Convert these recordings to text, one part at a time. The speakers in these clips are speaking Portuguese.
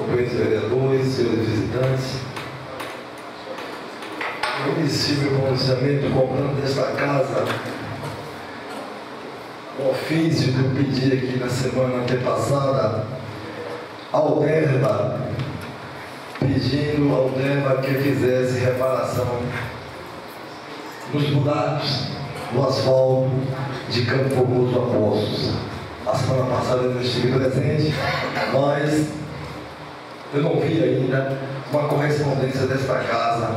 companheiros vereadores, senhores visitantes. Eu inicio meu pronunciamento cobrando desta casa o ofício que eu pedi aqui na semana antepassada ao DERBA, pedindo ao DERBA que fizesse reparação nos buracos do asfalto de Campo Formoso a Poços. A semana passada eu não estive presente, mas eu não vi ainda uma correspondência desta casa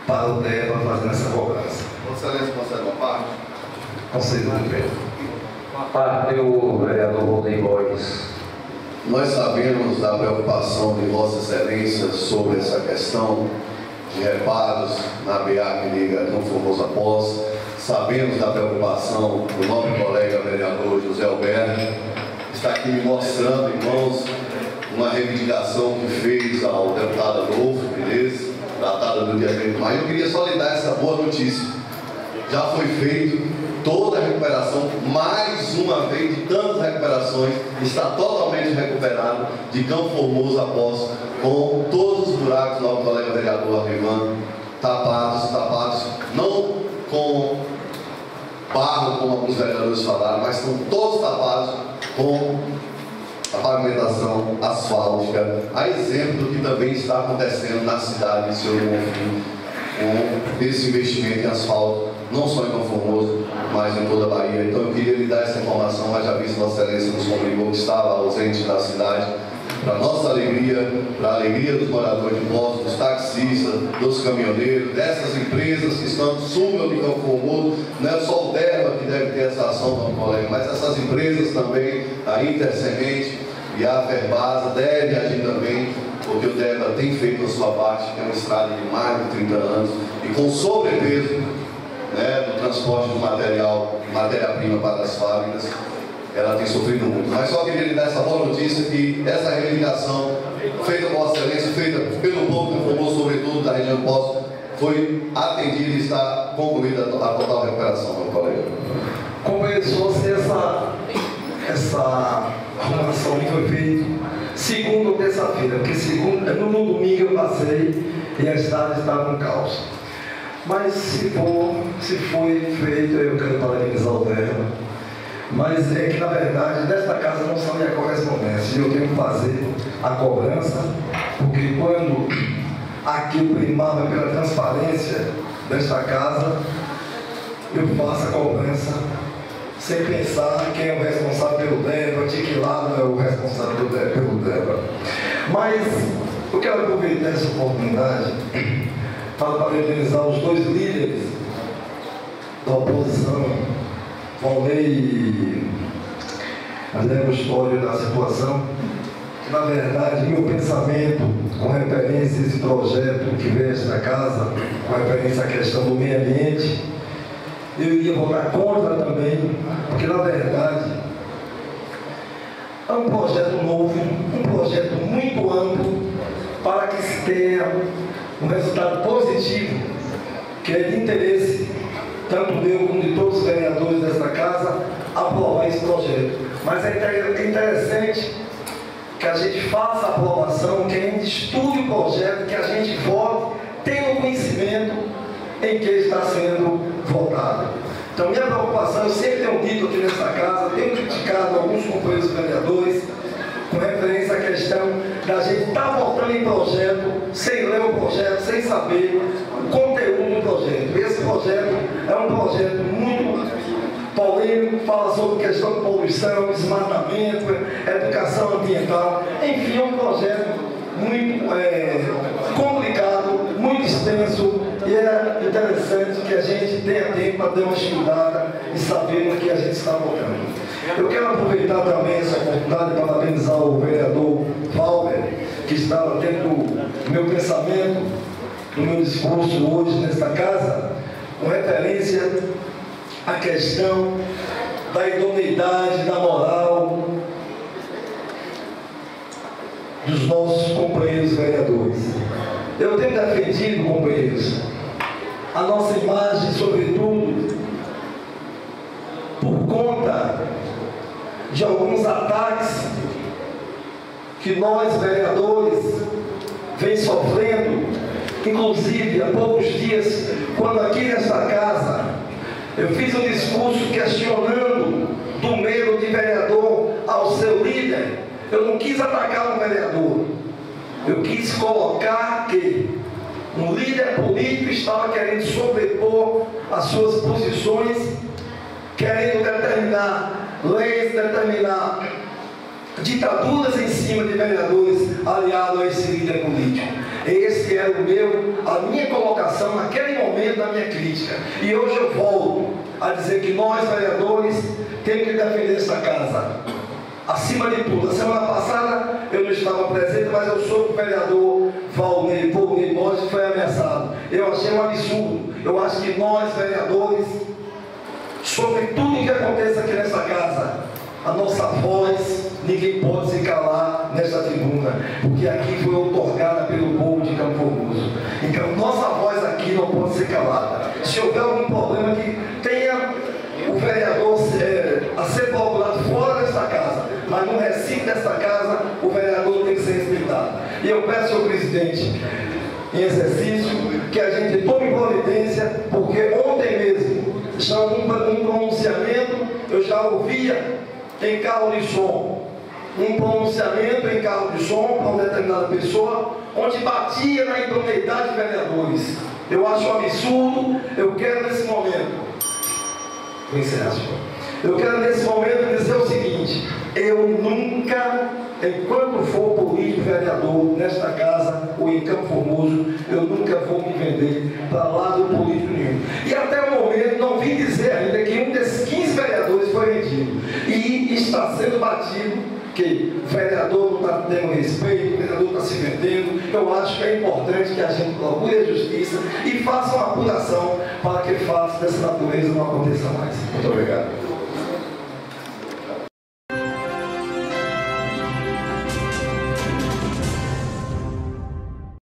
para o DERBA fazendo essa cobrança. Vossa Excelência concede uma parte? Conselho do Governo. Uma parte do vereador Rodney Borges. Nós sabemos da preocupação de Vossa Excelência sobre essa questão de reparos na BA que liga Campo Formoso a Poços. Sabemos da preocupação do nobre colega vereador José Alberto, está aqui me mostrando, irmãos, uma reivindicação que fez ao deputado Adolfo, beleza? Tratada no dia 3 de maio. Eu queria só lhe dar essa boa notícia. Já foi feito toda a recuperação, mais uma vez de tantas recuperações, está totalmente recuperado de Campo Formoso a Poços, com todos os buracos, nosso colega vereador Arrivando, tapados, não com barro, como alguns vereadores falaram, mas estão todos tapados com a pavimentação asfáltica, a exemplo do que também está acontecendo na cidade de Senhor do Bonfim, com esse investimento em asfalto, não só em Campo Formoso, mas em toda a Bahia. Então eu queria lhe dar essa informação, mas já vi que Vossa Excelência nos comunicou que estava ausente da cidade, para nossa alegria, para a alegria dos moradores de Poços, dos taxistas, dos caminhoneiros, dessas empresas que estão sumam de Campo Formoso. Não é só o DERBA que deve ter essa ação, meu colega, mas essas empresas também, a Intersemente e a Ferbasa, devem agir também, porque o DERBA tem feito a sua parte, que é uma estrada de mais de 30 anos, e com sobrepeso, né, do transporte do matéria-prima para as fábricas, ela tem sofrido muito. Mas só queria lhe dar essa boa notícia, que essa reivindicação feita por Vossa Excelência, feita pelo povo que informou, sobretudo da região de Poços, foi atendida e está concluída a total recuperação, meu colega. Começou-se essa arrumação que foi feita segunda ou terça-feira, porque no domingo eu passei e a estrada estava no caos. Mas se foi feito, eu quero parabenizar o DERBA. Mas é que, na verdade, desta casa não são minha correspondência. Eu tenho que fazer a cobrança, porque quando aqui eu primava pela transparência desta casa, eu faço a cobrança sem pensar quem é o responsável pelo DERBA, de que lado é o responsável pelo DERBA. Mas eu quero aproveitar essa oportunidade para parabenizar os dois líderes da oposição, Valnei e André Custódio, da situação. Na verdade, meu pensamento com referência a esse projeto que veio a esta casa, com referência à questão do meio ambiente, eu iria votar contra também, porque na verdade é um projeto novo, um projeto muito amplo, para que se tenha um resultado positivo, que é de interesse tanto meu como de todos os vereadores desta casa, aprovar esse projeto. Mas é interessante que a gente faça a aprovação, que a gente estude o projeto, que a gente vote, tenha o conhecimento em que está sendo votado. Então, minha preocupação, eu sempre tenho dito aqui nesta casa, tenho criticado alguns companheiros vereadores, com referência à questão da gente estar votando em projeto, sem ler o projeto, sem saber o conteúdo do projeto. Esse projeto é um projeto muito polêmico, fala sobre questão de poluição, desmatamento, educação ambiental, enfim, é um projeto muito complicado, muito extenso, e é interessante que a gente tenha tempo para dar uma estudada e saber no que a gente está votando. Eu quero aproveitar também essa oportunidade para parabenizar o vereador Valber, que estava tendo o meu pensamento, no meu discurso hoje nesta casa, com referência à questão da idoneidade, da moral dos nossos companheiros vereadores. Eu tenho defendido, companheiros, a nossa imagem, sobretudo, por conta de alguns ataques que nós, vereadores, vem sofrendo, inclusive há poucos dias, quando aqui nesta casa, eu fiz um discurso questionando do medo de vereador ao seu líder. Eu não quis atacar um vereador, eu quis colocar que um líder político estava querendo sobrepor as suas posições, querendo determinar leis, determinar ditaduras em cima de vereadores aliados a esse líder político. Esse era a minha colocação naquele momento da minha crítica. E hoje eu volto a dizer que nós, vereadores, temos que defender essa casa. Acima de tudo, a semana passada eu não estava presente, mas eu soube que o vereador Volney Borges foi ameaçado. Eu achei um absurdo. Eu acho que nós, vereadores, sobre tudo que aconteça aqui nessa casa, a nossa voz, ninguém pode se calar nesta tribuna, porque aqui foi outorgada pelo povo de Campo Formoso. Então, nossa voz aqui não pode ser calada. Se houver algum problema que tenha o vereador a ser procurado fora desta casa, mas no recinto desta casa, o vereador tem que ser respeitado. E eu peço ao presidente, em exercício, que a gente tome providência, porque ontem mesmo, já um pronunciamento, eu já ouvia em carro de som, um pronunciamento em carro de som para uma determinada pessoa, onde batia na idoneidade de vereadores. Eu acho um absurdo. Eu quero nesse momento, eu quero nesse momento dizer o seguinte: eu nunca, enquanto for político vereador nesta casa ou em Campo Formoso, eu nunca vou me vender para lado político nenhum. E até o momento não vim dizer ainda que um desses 15 vereadores foi vendido. E está sendo batido que o vereador não está tendo respeito, o vereador está se vendendo. Eu acho que é importante que a gente procure a justiça e faça uma apuração para que faça dessa natureza não aconteça mais. Muito obrigado.